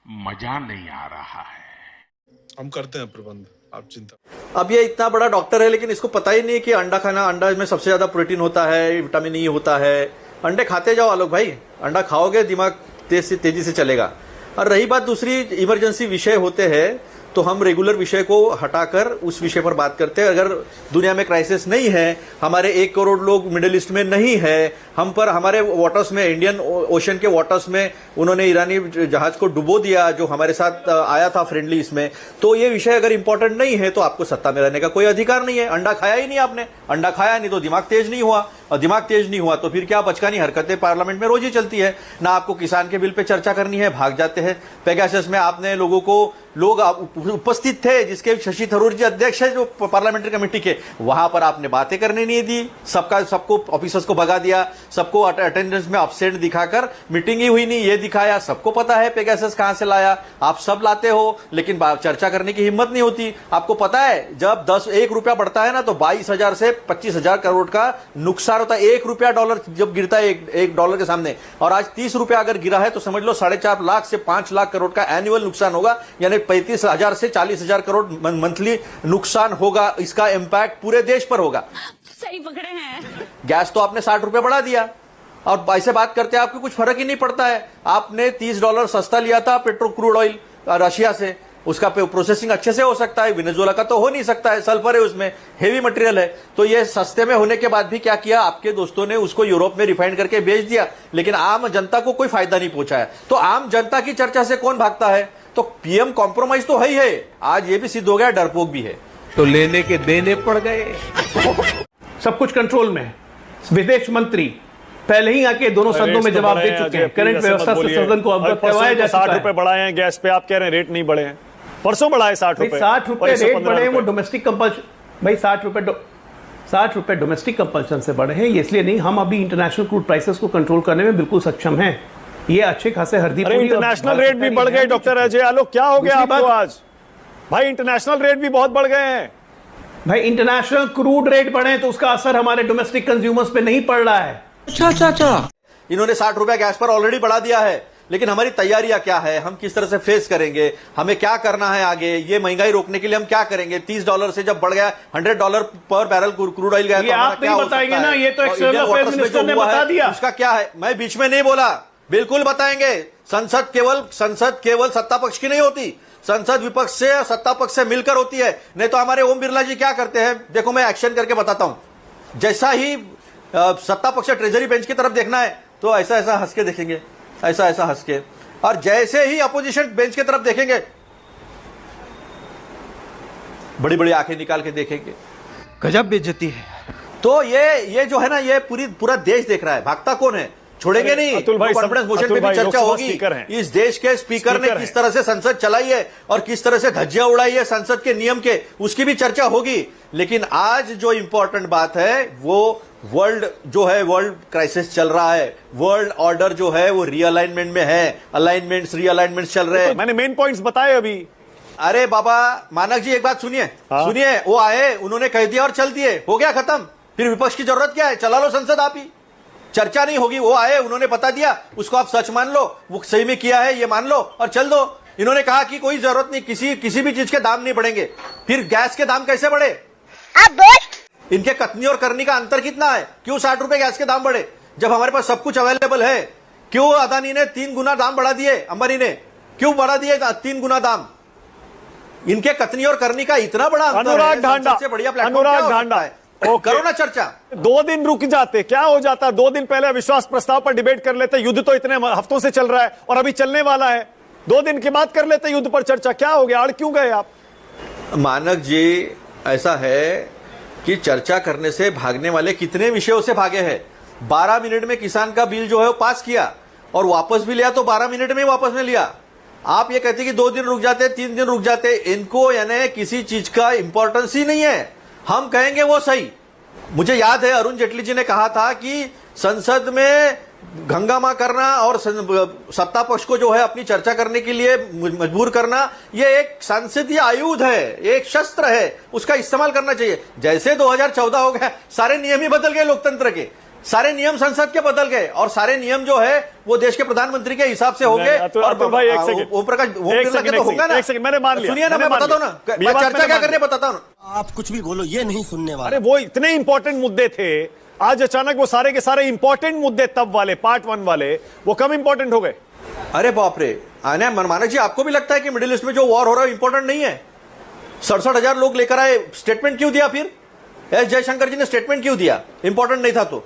मजा नहीं आ रहा है। हम करते हैं प्रबंध, आप चिंता। अब ये इतना बड़ा डॉक्टर है लेकिन इसको पता ही नहीं कि अंडा खाना, अंडा में सबसे ज्यादा प्रोटीन होता है, विटामिन ई होता है। अंडे खाते जाओ आलोक भाई, अंडा खाओगे दिमाग तेजी से चलेगा। और रही बात दूसरी, इमरजेंसी विषय होते हैं तो हम रेगुलर विषय को हटाकर उस विषय पर बात करते हैं। अगर दुनिया में क्राइसिस नहीं है, हमारे 1 करोड़ लोग मिडिल ईस्ट में नहीं है, हम पर हमारे वाटर्स में, इंडियन ओशन के वाटर्स में उन्होंने ईरानी जहाज को डुबो दिया जो हमारे साथ आया था फ्रेंडली इसमें, तो ये विषय अगर इंपॉर्टेंट नहीं है तो आपको सत्ता में रहने का कोई अधिकार नहीं है। अंडा खाया ही नहीं आपने, अंडा खाया नहीं तो दिमाग तेज नहीं हुआ, और दिमाग तेज नहीं हुआ तो फिर क्या बचकानी हरकतें पार्लियामेंट में रोज ही चलती है। ना आपको किसान के बिल पे चर्चा करनी है, भाग जाते हैं। पेगासस में आपने लोग उपस्थित थे जिसके शशि थरूर जी अध्यक्ष है जो पार्लियामेंट्री कमेटी के, वहां पर आपने बातें करने नहीं दी, सबको ऑफिसर्स को भगा दिया, सबको अटेंडेंस में एब्सेंट दिखाकर मीटिंग ही हुई नहीं ये दिखाया। सबको पता है पेगासस कहां से लाया, आप सब लाते हो लेकिन चर्चा करने की हिम्मत नहीं होती। आपको पता है जब 1 रुपया बढ़ता है ना तो 22,000 से 25,000 करोड़ का नुकसान होता है। 1 रुपया डॉलर जब गिरता है एक डॉलर के सामने, और आज 30 रुपया अगर गिरा है तो समझ लो 4.5 लाख से 5 लाख करोड़ का एनुअल नुकसान होगा, यानी 35,000 से 40,000 करोड़ मंथली नुकसान होगा। इसका इंपैक्ट पूरे देश पर होगा। सही पकड़े हैं। गैस तो आपने 60 रुपए बढ़ा दिया और ऐसे बात करते हैं आपको कुछ फर्क ही नहीं पड़ता है। आपने $30 सस्ता लिया था पेट्रो क्रूड ऑयल रशिया से, उसका प्रोसेसिंग अच्छे से हो सकता है, वेनेजुएला का तो हो नहीं सकता है, सल्फर है उसमें, हेवी मटेरियल है। तो ये सस्ते में होने के बाद भी क्या किया आपके दोस्तों ने, उसको यूरोप में रिफाइंड करके बेच दिया, लेकिन आम जनता को कोई फायदा नहीं पहुंचाया। तो आम जनता की चर्चा से कौन भागता है? तो पीएम कॉम्प्रोमाइज तो है ही है, आज ये भी सिद्ध हो गया डरपोक भी है। तो लेने के देने पड़ गए। सब कुछ कंट्रोल में है। विदेश मंत्री पहले ही आके दोनों सदनों में जवाब दे चुके हैं। करंट व्यवस्था से सदन को अवगत करवाया जा चुका है। 60 रुपए बढ़ाए हैं गैस पे, आप कह रहे हैं रेट नहीं बढ़े हैं। परसों बढ़ाए 60 रुपए। 60 रुपए रेट बढ़े हैं, वो डोमेस्टिक कंपल्शन भाई 60 रुपए डोमेस्टिक कंपल्शन से बढ़े हैं, ये इसलिए नहीं। हम अभी इंटरनेशनल क्रूड प्राइसेस को कंट्रोल करने में बिल्कुल सक्षम हैं। ये अच्छे खासे हरदी इंटरनेशनल रेट भी बढ़ गए डॉक्टर अजय आलोक, क्या हो गया आपको आज? भाई इंटरनेशनल रेट भी बहुत बढ़ गए हैं। भाई इंटरनेशनल क्रूड रेट बढ़े तो उसका असर हमारे डोमेस्टिक कंज्यूमर्स पे नहीं पड़ रहा है। अच्छा। इन्होंने 60 रुपया गैस पर ऑलरेडी बढ़ा दिया है, लेकिन हमारी तैयारियां क्या है, हम किस तरह से फेस करेंगे, हमें क्या करना है आगे, ये महंगाई रोकने के लिए हम क्या करेंगे। $30 से जब बढ़ गया $100 पर बैरल क्रूड ऑयल गया, ये आप नहीं बताएंगे ना, ये तो एक्सटर्नल अफेयर्स मिनिस्टर ने बता दिया। उसका क्या है, मैं बीच में नहीं बोला, बिल्कुल बताएंगे। संसद केवल सत्ता पक्ष की नहीं होती, संसद विपक्ष से सत्ता पक्ष से मिलकर होती है। नहीं तो हमारे ओम बिरला जी क्या करते हैं, देखो मैं एक्शन करके बताता हूं। जैसा ही सत्ता पक्ष ट्रेजरी बेंच की तरफ देखना है तो ऐसा ऐसा हंस के देखेंगे, ऐसा ऐसा हंस के, और जैसे ही अपोजिशन बेंच की तरफ देखेंगे बड़ी बड़ी आंखें निकाल के देखेंगे। गजब बेइज्जती है। तो ये जो है ना, ये पूरा देश देख रहा है, भागता कौन है, छोड़ेंगे नहीं। अतुल भाई, कॉन्फिडेंस मोशन पे भी चर्चा होगी। इस देश के स्पीकर ने किस तरह से संसद चलाई है और किस तरह से धज्जियां उड़ाई है संसद के नियम के, उसकी भी चर्चा होगी। लेकिन आज जो इंपॉर्टेंट बात है वो वर्ल्ड क्राइसिस चल रहा है, वर्ल्ड ऑर्डर जो है वो रीअलाइनमेंट में है, रीअलाइनमेंट चल रहे हैं। मैंने मेन पॉइंट्स बताए अभी। अरे बाबा मानक जी एक बात सुनिए, सुनिए, वो आए, उन्होंने कह दिया और चल दिए, हो गया खत्म। फिर विपक्ष की जरूरत क्या है, चला लो संसद आप ही, चर्चा नहीं होगी। वो आए, उन्होंने बता दिया, उसको आप सच मान लो, वो सही में किया है ये मान लो और चल दो। इन्होंने कहा कि कोई जरूरत नहीं, किसी भी चीज के दाम नहीं बढ़ेंगे। फिर गैस के दाम कैसे बढ़े? इनके कथनी और करनी का अंतर कितना है? क्यों 60 रुपए गैस के दाम बढ़े जब हमारे पास सब कुछ अवेलेबल है? क्यों अदानी ने 3 गुना दाम बढ़ा दिए, अंबानी ने क्यों बढ़ा दिए 3 गुना दाम? इनके कथनी और करनी का इतना बड़ा अंतर है। अनुराग ढांडा, सबसे बढ़िया प्लेटफॉर्म है, करो ना चर्चा। 2 दिन रुक जाते, क्या हो जाता? 2 दिन पहले अविश्वास प्रस्ताव पर डिबेट कर लेते, युद्ध तो इतने हफ्तों से चल रहा है और अभी चलने वाला है। 2 दिन के बाद कर लेते युद्ध पर चर्चा, क्या हो गया? अड़ क्यों गए आप? मानक जी, ऐसा है कि चर्चा करने से भागने वाले कितने विषयों से भागे हैं। 12 मिनट में किसान का बिल जो है वो पास किया और वापस भी लिया तो 12 मिनट में वापस में लिया। आप ये कहते कि 2 दिन रुक जाते, 3 दिन रुक जाते, इनको यानी किसी चीज का इंपॉर्टेंस ही नहीं है। हम कहेंगे वो सही। मुझे याद है अरुण जेटली जी ने कहा था कि संसद में हंगामा करना और सत्ता पक्ष को जो है अपनी चर्चा करने के लिए मजबूर करना, ये एक संसदीय आयुध है, एक शस्त्र है, उसका इस्तेमाल करना चाहिए। जैसे 2014 हो गया, सारे नियम ही बदल गए लोकतंत्र के। सारे नियम संसद के बदल गए और सारे नियम जो है वो देश के प्रधानमंत्री के हिसाब से होंगे। अतुल भाई एक सेकंड, ओम प्रकाश तो होगा ना। एक सेकंड, मैंने मान लिया, सुनिए ना, मैं बताता हूं ना चर्चा क्या करने बताता हूं। आप कुछ भी बोलो, ये नहीं सुनने वाले। अरे वो इतने इंपॉर्टेंट मुद्दे थे, आज अचानक वो सारे के सारे इंपॉर्टेंट मुद्दे तब वाले पार्ट 1 वाले वो कम इंपॉर्टेंट हो गए। अरे बाप रे, आने मनमाना जी, आपको भी लगता है कि मिडिल ईस्ट में जो वॉर हो रहा है इंपॉर्टेंट नहीं है? 67,000 लोग लेकर आए, स्टेटमेंट क्यों दिया? फिर एस जयशंकर जी ने स्टेटमेंट क्यों दिया? इंपॉर्टेंट नहीं था तो?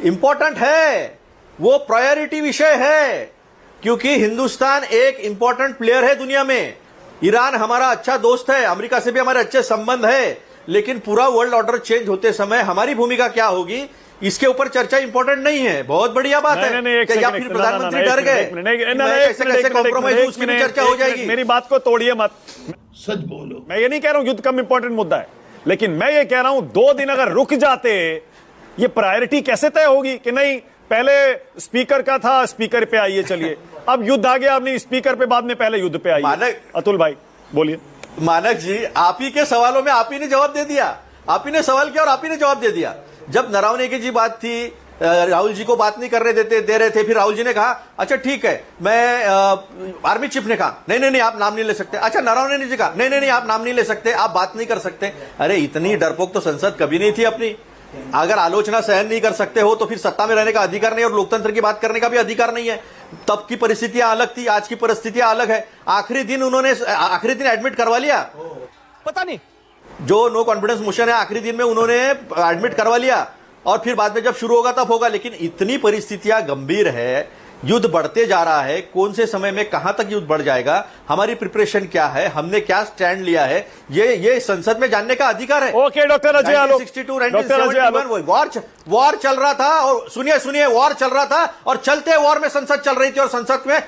इंपॉर्टेंट है, वो प्रायोरिटी विषय है, क्योंकि हिंदुस्तान एक इंपॉर्टेंट प्लेयर है दुनिया में। ईरान हमारा अच्छा दोस्त है, अमेरिका से भी हमारे अच्छे संबंध है, लेकिन पूरा वर्ल्ड ऑर्डर चेंज होते समय हमारी भूमिका क्या होगी, इसके ऊपर चर्चा इंपॉर्टेंट नहीं है। बहुत बढ़िया बात है कि या फिर प्रधानमंत्री डर गए, कैसे कॉम्प्रोमाइज, उसकी भी चर्चा हो जाएगी। मेरी बात को तोड़िए मत, सच बोलो। मैं ये नहीं कह रहा हूं युद्ध कम इंपॉर्टेंट मुद्दा है, लेकिन मैं ये कह रहा हूं 2 दिन अगर रुक जाते, ये प्रायोरिटी कैसे तय होगी कि नहीं पहले स्पीकर का था, स्पीकर पे आइए, चलिए अब युद्ध आ गया, अब नहीं स्पीकर पे, बाद में पहले युद्ध पे आइए। अतुल भाई बोलिए। मानक जी, आप ही के सवालों में आप ही ने जवाब दे दिया। आप ही ने सवाल किया और आप ही ने जवाब दे दिया। जब नरवणे की जी बात थी, राहुल जी को बात नहीं करने दे रहे थे, फिर राहुल जी ने कहा अच्छा ठीक है, मैं आर्मी चीफ ने कहा नहीं आप नाम नहीं ले सकते। अच्छा, नरवणे जी कहा नहीं आप नाम नहीं ले सकते, आप बात नहीं कर सकते। अरे इतनी डरपोक तो संसद कभी नहीं थी अपनी। अगर आलोचना सहन नहीं कर सकते हो तो फिर सत्ता में रहने का अधिकार नहीं और लोकतंत्र की बात करने का भी अधिकार नहीं है। तब की परिस्थितियां अलग थी, आज की परिस्थितियां अलग है। आखिरी दिन एडमिट करवा लिया, पता नहीं जो नो कॉन्फिडेंस मोशन है आखिरी दिन में उन्होंने एडमिट करवा लिया, और फिर बाद में जब शुरू होगा तब होगा। लेकिन इतनी परिस्थितियां गंभीर है, युद्ध बढ़ते जा रहा है, कौन से समय में कहां तक युद्ध बढ़ जाएगा, हमारी प्रिपरेशन क्या है, हमने क्या स्टैंड लिया है, ये संसद में जानने का अधिकार है। Okay doctor Ajay Alok, 1962 war चल रहा था, और सुनिए वॉर चल रहा था और चलते वॉर में संसद चल रही थी, और संसद में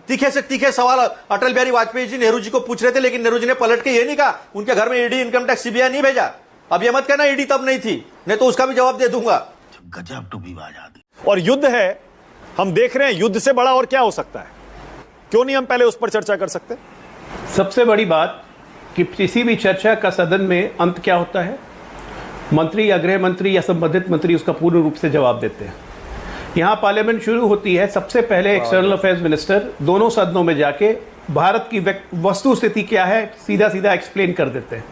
तीखे से तीखे सवाल अटल बिहारी वाजपेयी जी नेहरू जी को पूछ रहे थे, लेकिन नेहरू जी ने पलट के ये नहीं कहा, उनके घर में ईडी, इनकम टैक्स, सीबीआई नहीं भेजा। अब ये मत कहना ईडी तब नहीं थी, नहीं तो उसका भी जवाब दे दूंगा। गजब टू बी आजादी। और युद्ध है, हम देख रहे हैं युद्ध से बड़ा और क्या हो सकता है? क्यों नहीं हम पहले उस पर चर्चा कर सकते? सबसे बड़ी बात कि किसी भी चर्चा का सदन में अंत क्या होता है, मंत्री या गृह मंत्री या संबंधित मंत्री उसका पूर्ण रूप से जवाब देते हैं। यहां पार्लियामेंट शुरू होती है, सबसे पहले एक्सटर्नल अफेयर्स मिनिस्टर दोनों सदनों में जाके भारत की वस्तु स्थिति क्या है सीधा एक्सप्लेन कर देते हैं।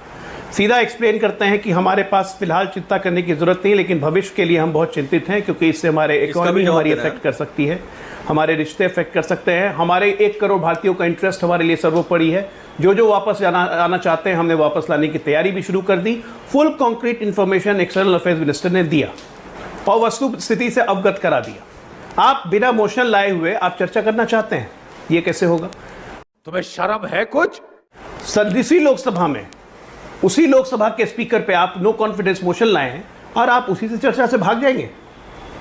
सीधा एक्सप्लेन करते हैं कि हमारे पास फिलहाल चिंता करने की जरूरत नहीं, लेकिन भविष्य के लिए हम बहुत चिंतित हैं, क्योंकि इससे हमारे इकोनॉमी हमारी अफेक्ट कर सकती है, हमारे रिश्ते अफेक्ट कर सकते हैं, हमारे 1 करोड़ भारतीयों का इंटरेस्ट हमारे लिए सर्वोपरि है। जो वापस आना चाहते हैं हमने वापस लाने की तैयारी भी शुरू कर दी। Full concrete information external affairs minister ने दिया और वस्तु स्थिति से अवगत करा दिया। आप बिना मोशन लाए हुए आप चर्चा करना चाहते हैं, ये कैसे होगा? तुम्हें शर्म है कुछ? इसी लोकसभा में, उसी लोकसभा के स्पीकर पे आप नो कॉन्फिडेंस मोशन लाए हैं और आप उसी से चर्चा से भाग जाएंगे।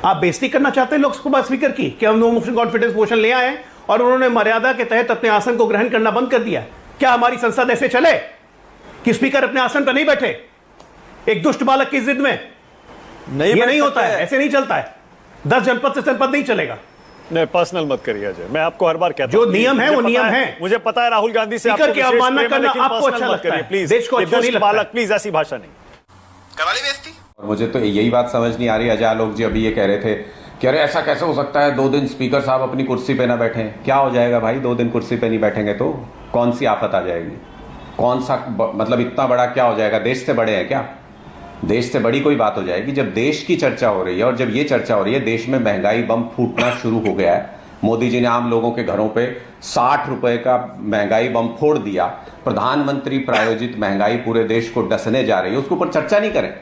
आप बेइज्जती करना चाहते हैं लोकसभा स्पीकर की कि हम नो कॉन्फिडेंस मोशन ले आए और उन्होंने मर्यादा के तहत अपने आसन को ग्रहण करना बंद कर दिया। क्या हमारी संसद ऐसे चले कि स्पीकर अपने आसन पर नहीं बैठे एक दुष्ट बालक की जिद में? नहीं होता है, ऐसे नहीं चलता है। 10 जनपद से जनपद नहीं चलेगा। नहीं, पर्सनल मत करिए अजय, मैं आपको हर बार कहता हूं जो नियम है वो नियम है। मुझे पता है राहुल गांधी से स्पीकर की अवमानना करना आपको अच्छा लगता है, प्लीज देश को अच्छा नहीं लगता बालक, प्लीज ऐसी भाषा नहीं। करवाली बेइज्जती। और मुझे तो यही बात समझ नहीं आ रही, अजय आलोक जी अभी ये कह रहे थे कि अरे ऐसा कैसे हो सकता है 2 दिन स्पीकर साहब अपनी कुर्सी पे ना बैठे। क्या हो जाएगा भाई, 2 दिन कुर्सी पे नहीं बैठेंगे तो कौन सी आफत आ जाएगी? कौन सा मतलब इतना बड़ा क्या हो जाएगा? देश से बड़े हैं क्या? देश से बड़ी कोई बात हो जाएगी? जब देश की चर्चा हो रही है और जब ये चर्चा हो रही है, देश में महंगाई बम फूटना शुरू हो गया है। मोदी जी ने आम लोगों के घरों पे 60 रुपए का महंगाई बम फोड़ दिया। प्रधानमंत्री प्रायोजित महंगाई पूरे देश को डसने जा रही है, उसके ऊपर चर्चा नहीं करें।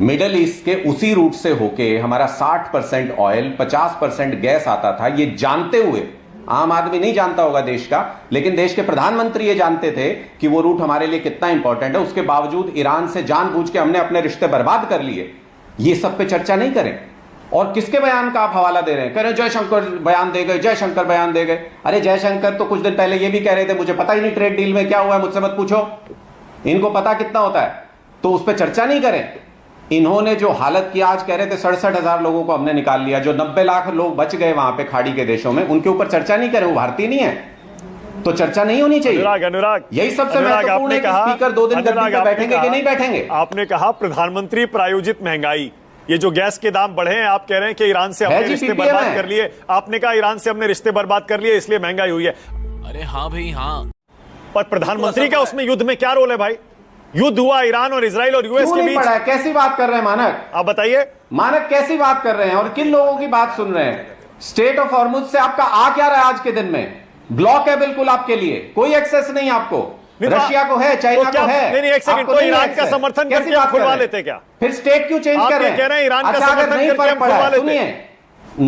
मिडल ईस्ट के उसी रूट से होके हमारा 60% ऑयल, 50% गैस आता था, ये जानते हुए, आम आदमी नहीं जानता होगा देश का, लेकिन देश के प्रधानमंत्री ये जानते थे कि वो रूट हमारे लिए कितना इंपॉर्टेंट है। उसके बावजूद ईरान से जानबूझ के हमने अपने रिश्ते बर्बाद कर लिए। ये सब पे चर्चा नहीं करें। और किसके बयान का आप हवाला दे रहे हैं? कह रहे हैं जयशंकर बयान दे गए, जयशंकर बयान दे गए। अरे जयशंकर तो कुछ दिन पहले ये भी कह रहे थे मुझे पता ही नहीं ट्रेड डील में क्या हुआ है, मुझसे मत पूछो, इनको पता कितना होता है। तो उस पर चर्चा नहीं करें। इन्होंने जो हालत की, आज कह रहे थे 67,000 लोगों को हमने निकाल लिया, जो 90 लाख लोग बच गए वहां पे खाड़ी के देशों में, उनके ऊपर चर्चा नहीं करें। वो भारतीय नहीं है तो चर्चा नहीं होनी चाहिए। अनुराग, यही सबसे महत्वपूर्ण है कि स्पीकर 2 दिन गद्दी पे बैठेंगे कि नहीं बैठेंगे। आपने कहा प्रधानमंत्री प्रायोजित महंगाई, ये जो गैस के दाम बढ़े हैं, आप कह रहे हैं कि ईरान से हमने रिश्ते बर्बाद कर लिए। आपने कहा ईरान से हमने रिश्ते बर्बाद कर लिए इसलिए महंगाई हुई है। अरे हाँ भाई हाँ। पर प्रधानमंत्री का उसमें युद्ध में क्या रोल है भाई? युद्ध हुआ ईरान और इजराइल और यूएस के बीच। कैसी बात कर रहे हैं मानक? आप बताइए मानक कैसी बात कर रहे हैं और किन लोगों की बात सुन रहे हैं? स्टेट ऑफ हॉर्मुज से आपका आ क्या रहा है आज के दिन में? ब्लॉक है बिल्कुल आपके लिए, कोई एक्सेस नहीं आपको। रशिया को है, चाइना को है। नहीं एक सेकंड, तो ईरान का समर्थन करके आप खुलवा लेते क्या? फिर स्टेट क्यों चेंज कर रहे हैं? कह रहे हैं ईरान का समर्थन करके हम खुलवा लेते। सुनिए,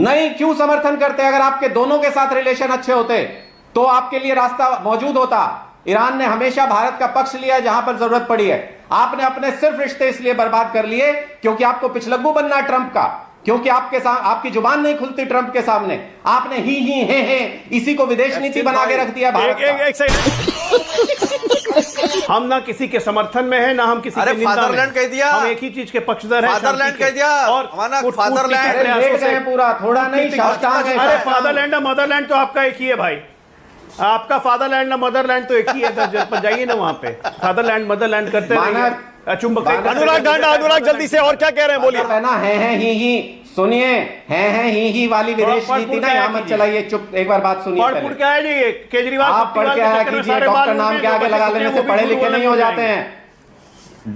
नहीं क्यों समर्थन करते? अगर आपके दोनों के साथ रिलेशन अच्छे होते तो आपके लिए रास्ता मौजूद होता। ईरान ने हमेशा भारत का पक्ष लिया है जहां पर जरूरत पड़ी है। आपने अपने सिर्फ रिश्ते इसलिए बर्बाद कर लिए क्योंकि आपको पिछलग्गू बनना है ट्रंप का, क्योंकि आपकी जुबान नहीं खुलती ट्रंप के सामने। आपने ही हे इसी को विदेश नीति बना के रख दिया भारत का। हम ना किसी के समर्थन में है ना हम किसी के निंदा में। फादरलैंड कह दिया, हम एक ही चीज के पक्षधर हैं। फादरलैंड कह दिया और फादरलैंड पूरा थोड़ा नहीं। अरे फादरलैंड ना मदरलैंड तो आपका एक ही है भाई। आपका फादरलैंड ना मदरलैंड तो एक ही है। जाइए ना वहां पे, फादरलैंड मदरलैंड करते रहिए। चुंबक अनुराग डांडा, अनुराग जल्दी से और क्या कह रहे हैं बोलिए। है ही सुनिए, है ही वाली विदेश नीति ना यहाँ मत चलाइए। चुप, एक बार बात सुनिए। पढ़ क्या है जी? केजरीवाल आप पढ़ के आया कीजिए। डॉक्टर नाम के आगे लगा लेने से पढ़े लिखे नहीं हो जाते हैं।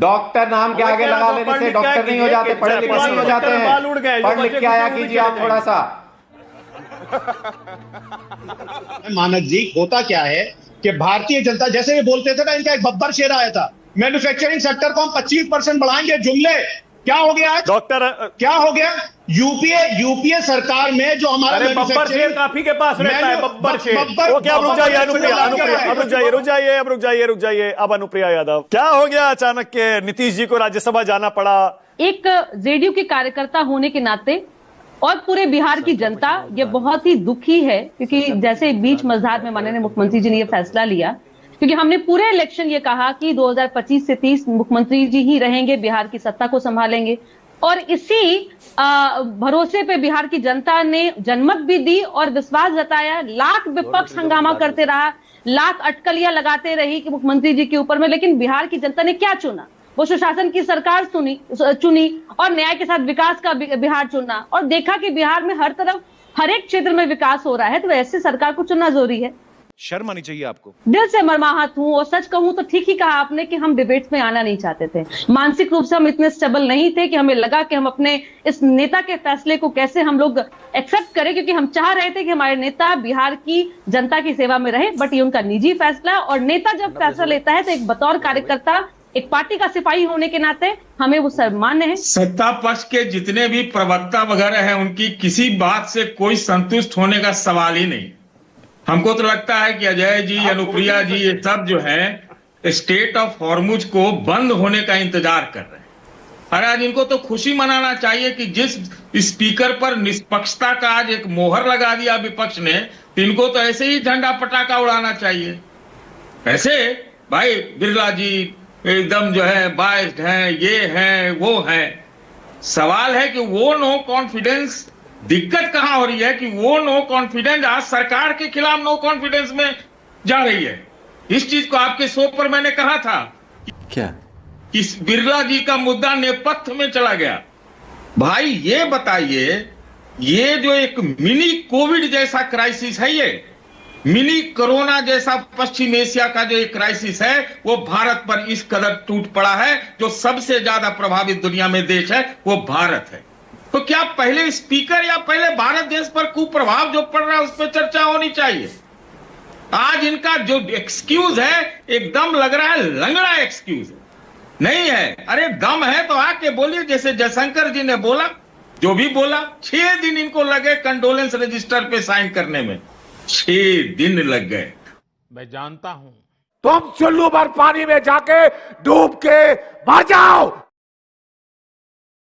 डॉक्टर नाम के आगे लगा लेने से डॉक्टर नहीं हो जाते, पढ़े लिखे नहीं हो जाते हैं। पढ़ लिख के आया कीजिए आप थोड़ा सा। मानक जी, होता क्या है कि भारतीय जनता, जैसे ये बोलते थे ना, इनका एक बब्बर शेर आया था, मैन्युफैक्चरिंग सेक्टर को हम 25% बढ़ाएंगे। जुमले क्या हो गया डॉक्टर? क्या हो गया? यूपीए सरकार में जो हमारा बब्बर शेर काफी के पास रहता है। बब्बर शेर वो क्या? रुक जाइए अनुप्रिया, रुक जाइए। अब अनुप्रिया यादव, क्या हो गया अचानक के नीतीश जी को राज्यसभा जाना पड़ा? एक जेडीयू के कार्यकर्ता होने के नाते और पूरे बिहार की जनता ये बहुत ही दुखी है, क्योंकि जैसे बीच मझधार में माननीय मुख्यमंत्री जी ने ये फैसला लिया, क्योंकि हमने पूरे इलेक्शन ये कहा कि 2025 से 30 मुख्यमंत्री जी ही रहेंगे, बिहार की सत्ता को संभालेंगे। और इसी भरोसे पे बिहार की जनता ने जनमत भी दी और विश्वास जताया। लाख विपक्ष हंगामा करते रहा, लाख अटकलियां लगाते रही कि मुख्यमंत्री जी के ऊपर में, लेकिन बिहार की जनता ने क्या चुना? वो सुशासन की सरकार चुनी और न्याय के साथ विकास का बिहार चुना, और देखा कि बिहार में हर तरफ हर एक क्षेत्र में विकास हो रहा है। तो ऐसे सरकार को चुनना जरूरी है। शर्म आनी चाहिए आपको। दिल से मर्माहत हूं, और सच कहूं तो ठीक ही कहा आपने कि हम डिबेट्स में आना नहीं चाहते थे। मानसिक रूप से हम इतने स्टेबल नहीं थे कि हमें लगा कि हम अपने इस नेता के फैसले को कैसे हम लोग एक्सेप्ट करें, क्योंकि हम चाह रहे थे कि हमारे नेता बिहार की जनता की सेवा में रहे। बट ये उनका निजी फैसला, और नेता जब फैसला लेता है तो एक बतौर कार्यकर्ता, एक पार्टी का सिपाही होने के नाते हमें वो सम्मान्य है। सत्ता पक्ष के जितने भी प्रवक्ता वगैरह हैं, उनकी किसी बात से कोई संतुष्ट होने का सवाल ही नहीं। हमको तो लगता है कि अजय जी, अनुप्रिया जी, ये सब जो है स्टेट ऑफ हॉर्मुज को बंद होने का इंतजार कर रहे हैं। अरे आज इनको तो खुशी मनाना चाहिए कि जिस स्पीकर पर निष्पक्षता का आज एक मोहर लगा दिया विपक्ष ने, इनको तो ऐसे ही झंडा पटाखा उड़ाना चाहिए। ऐसे भाई बिरला जी एकदम जो है बायस्ड हैं, ये हैं वो हैं। सवाल है कि वो नो कॉन्फिडेंस, दिक्कत कहां हो रही है कि वो नो कॉन्फिडेंस आज सरकार के खिलाफ नो कॉन्फिडेंस में जा रही है। इस चीज को आपके शो पर मैंने कहा था क्या कि बिरला जी का मुद्दा नेपथ्य में चला गया। भाई ये बताइए, ये जो एक मिनी कोविड जैसा क्राइसिस है, ये मिनी कोरोना जैसा पश्चिम एशिया का जो एक क्राइसिस है, वो भारत पर इस कदर टूट पड़ा है। जो सबसे ज्यादा प्रभावित दुनिया में देश है वो भारत है। तो क्या पहले स्पीकर या पहले भारत देश पर कुप्रभाव जो पड़ रहा है उस पर चर्चा होनी चाहिए? आज इनका जो एक्सक्यूज है एकदम लग रहा है लंगड़ा एक्सक्यूज नहीं है। अरे दम है तो आके बोलिए, जैसे जयशंकर जी ने बोला, जो भी बोला। 6 दिन इनको लगे कंडोलेंस रजिस्टर पे साइन करने में, 6 दिन लग गए। मैं जानता हूं तुम चुल्लू भर पानी में जाके डूब के मर जाओ।